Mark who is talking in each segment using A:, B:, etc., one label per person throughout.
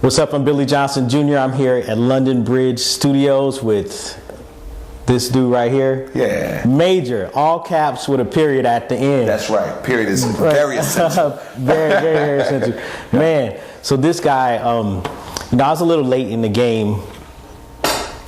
A: What's up? I'm Billy Johnson Jr. I'm here at London Bridge Studios with this dude right here.
B: Yeah.
A: Major, all caps with a period at the end.
B: That's right. Period is very essential.
A: very essential. Man, so this guy, I was a little late in the game,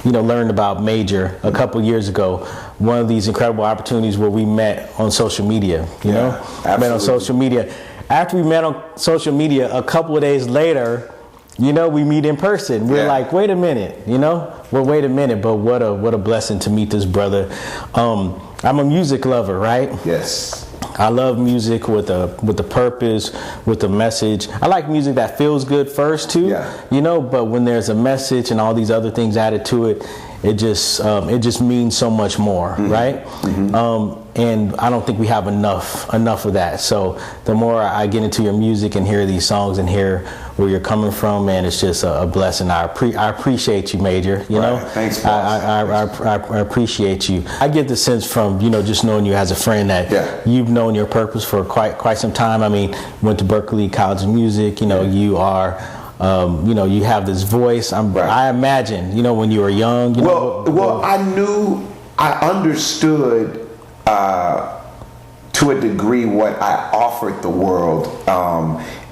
A: learned about Major a couple years ago. One of these incredible opportunities where we met on social media,
B: absolutely.
A: Met on social media. After we met on social media, a couple of days later, we meet in person. We're like, wait a minute, wait a minute, but what a blessing to meet this brother. I'm a music lover, right?
B: Yes.
A: I love music with a purpose, with a message. I like music that feels good first too, but when there's a message and all these other things added to it, it just means so much more, right? Mm-hmm. And I don't think we have enough of that. So the more I get into your music and hear these songs and hear where you're coming from, man, it's just a blessing. I appreciate you, Major.
B: Thanks, boss.
A: I appreciate you. I get the sense from just knowing you as a friend that you've known your purpose for quite some time. I mean, went to Berklee College of Music. You are. You have this voice. I imagine, when you were young.
B: I understood to a degree what I offered the world,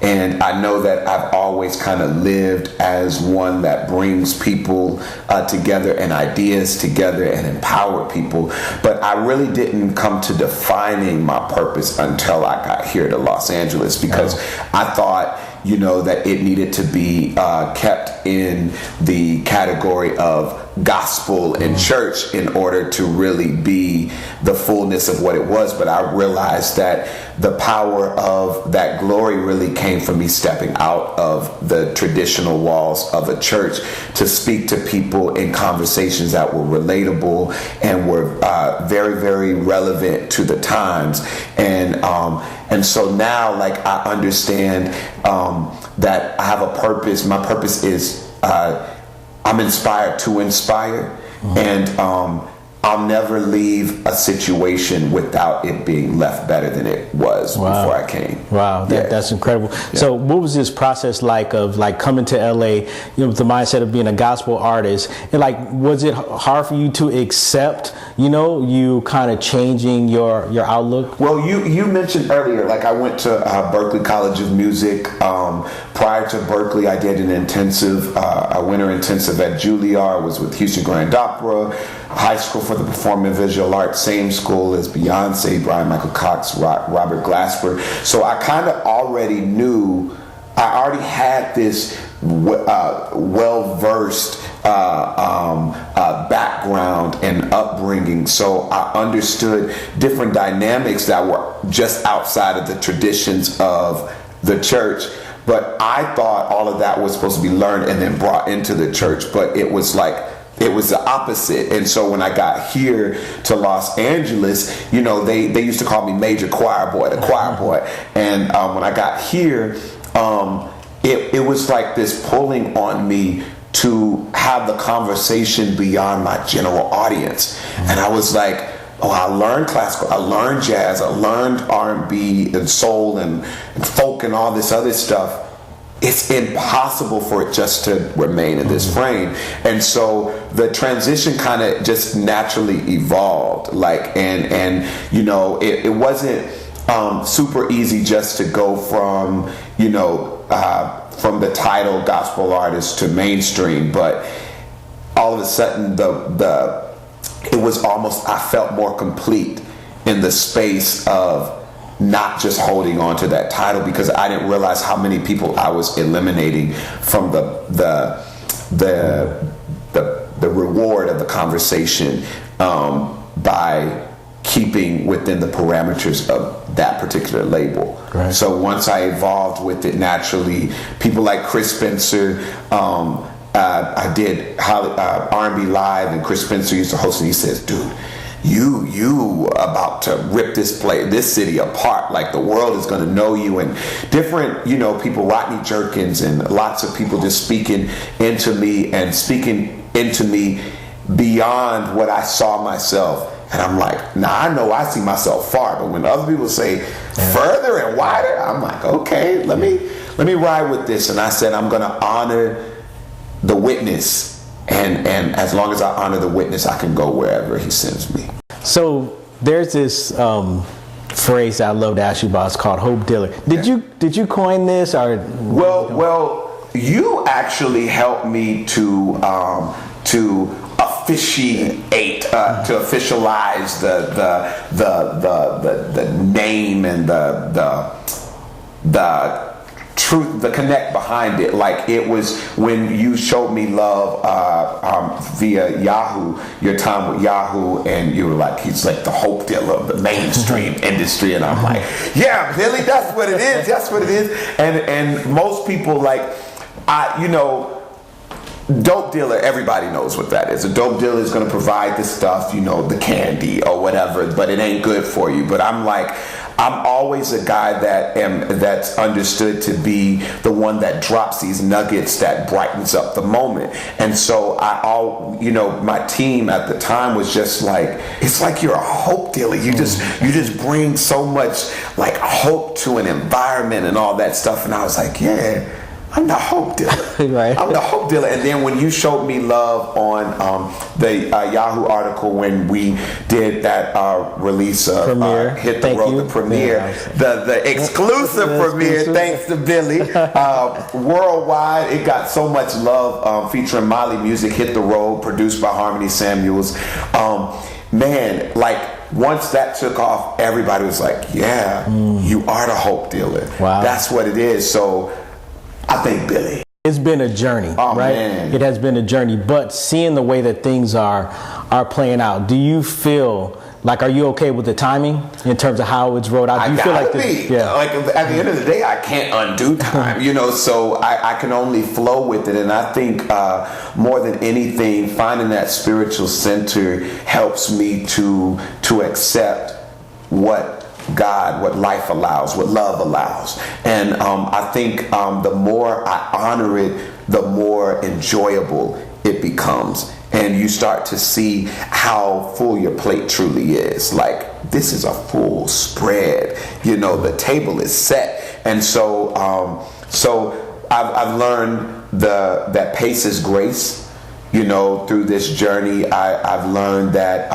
B: and I know that I've always kind of lived as one that brings people together and ideas together and empower people. But I really didn't come to defining my purpose until I got here to Los Angeles, because I thought that it needed to be kept in the category of gospel and church in order to really be the fullness of what it was. But I realized that the power of that glory really came from me stepping out of the traditional walls of a church to speak to people in conversations that were relatable and were very, very relevant to the times. And so now, I understand that I have a purpose. My purpose is I'm inspired to inspire, and I'll never leave a situation without it being left better than it was before I came.
A: Wow, that's incredible. Yeah. So what was this process like of coming to LA, with the mindset of being a gospel artist, and was it hard for you to accept, you kind of changing your outlook?
B: Well, you mentioned earlier, I went to Berklee College of Music. Prior to Berklee, I did an a winter intensive at Juilliard. Was with Houston Grand Opera, High School for the Performing Visual Arts, same school as Beyonce, Brian Michael Cox, Robert Glasper. So I kind of already knew, I already had this well-versed background and upbringing, so I understood different dynamics that were just outside of the traditions of the church. But I thought all of that was supposed to be learned and then brought into the church, but it was the opposite. And so when I got here to Los Angeles, they used to call me Major Choir Boy, the choir boy. And when I got here, it was like this pulling on me to have the conversation beyond my general audience. And I was like, I learned classical, I learned jazz, I learned R&B and soul and folk and all this other stuff. It's impossible for it just to remain in this frame. And so the transition kind of just naturally evolved. It wasn't super easy just to go from the title gospel artist to mainstream, but all of a sudden it was almost, I felt more complete in the space of not just holding on to that title, because I didn't realize how many people I was eliminating from the reward of the conversation by keeping within the parameters of that particular label.
A: Right.
B: So once I evolved with it naturally, people like Chris Spencer, I did R&B Live, and Chris Spencer used to host, and he says, dude, you about to rip this city apart. The world is going to know you. And different, people, Rodney Jerkins and lots of people just speaking into me beyond what I saw myself And I'm like, nah, I know I see myself far, but when other people say further and wider, I'm like, okay, let me ride with this. And I said, I'm gonna honor the witness, and as long as I honor the witness, I can go wherever he sends me.
A: So there's this phrase that I love to ask you about. It's called Hope Dealer. Did you coin this, or?
B: Well, you actually helped me to officiate, to officialize the name and the truth, the connect behind it. Like, it was when you showed me love via Yahoo, your time with Yahoo, and you were like, he's like the hope dealer of the mainstream industry, and I'm like, yeah, Billy, that's what it is. That's what it is. And most people, like, dope dealer, everybody knows what that is. A dope dealer is going to provide the stuff, the candy or whatever, but it ain't good for you. But I'm always a guy that's understood to be the one that drops these nuggets that brightens up the moment. And so my team at the time was just like, it's like you're a hope dealer. You just bring so much like hope to an environment and all that stuff. And I was like, yeah, I'm the hope dealer.
A: Right.
B: I'm the hope dealer. And then when you showed me love on the Yahoo article, when we did that release of Hit the Road, the premiere, the exclusive premiere, thanks to Billy, worldwide, it got so much love, featuring Molly Music, Hit the Road, produced by Harmony Samuels. Man, like, once that took off, everybody was like, yeah, you are the hope dealer.
A: Wow.
B: That's what it is. So I think Billy.
A: It's been a journey, right?
B: Man.
A: It has been a journey, but seeing the way that things are playing out, do you feel like, are you okay with the timing in terms of how it's rolled out? Do you feel like
B: like at the end of the day, I can't undo time, so I can only flow with it. And I think more than anything, finding that spiritual center helps me to accept what life allows, what love allows. And I think the more I honor it, the more enjoyable it becomes. And you start to see how full your plate truly is. Like, this is a full spread. The table is set. And so I've learned that pace is grace. Through this journey, I've learned that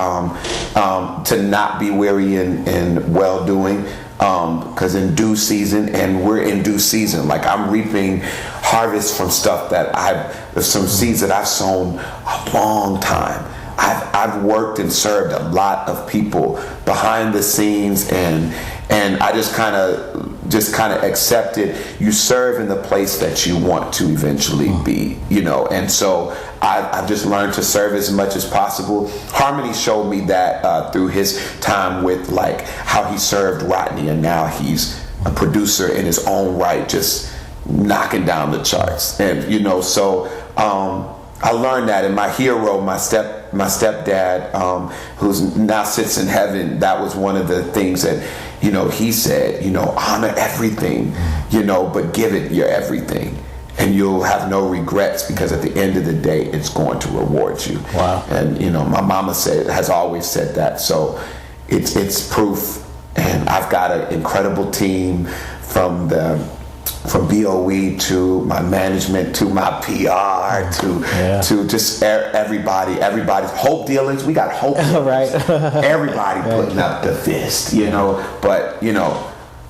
B: to not be weary in well-doing, because in due season, and we're in due season. Like, I'm reaping harvest from stuff some seeds that I've sown a long time. I've worked and served a lot of people behind the scenes, and I just kind of accepted, you serve in the place that you want to eventually be, and so I've just learned to serve as much as possible. Harmony showed me that through his time with, like, how he served Rodney, and now he's a producer in his own right, just knocking down the charts. And so I learned that. And my hero, my stepdad, who's now sits in heaven, that was one of the things that he said, honor everything, but give it your everything. And you'll have no regrets, because at the end of the day, it's going to reward you.
A: Wow. And
B: my mama has always said that. So it's proof. And I've got an incredible team from BOE to my management to my PR to just everybody's hope dealers. We got hope dealers.
A: Right.
B: Everybody putting up the fist, but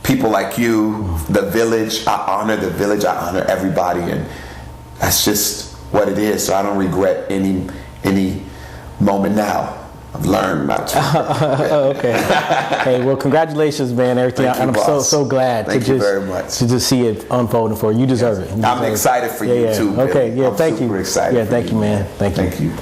B: people like you, the village, I honor the village, I honor everybody, and that's just what it is. So I don't regret any moment now. I've learned not to.
A: Okay. Hey, well, congratulations, man. Everything.
B: Thank you,
A: I'm so glad
B: Thank you very much.
A: to just see it unfolding for you. You deserve it.
B: I'm excited for you too.
A: Okay. Yeah.
B: I'm
A: thank you.
B: Super excited.
A: Yeah. Thank you, man. Thank you.
B: Thank you.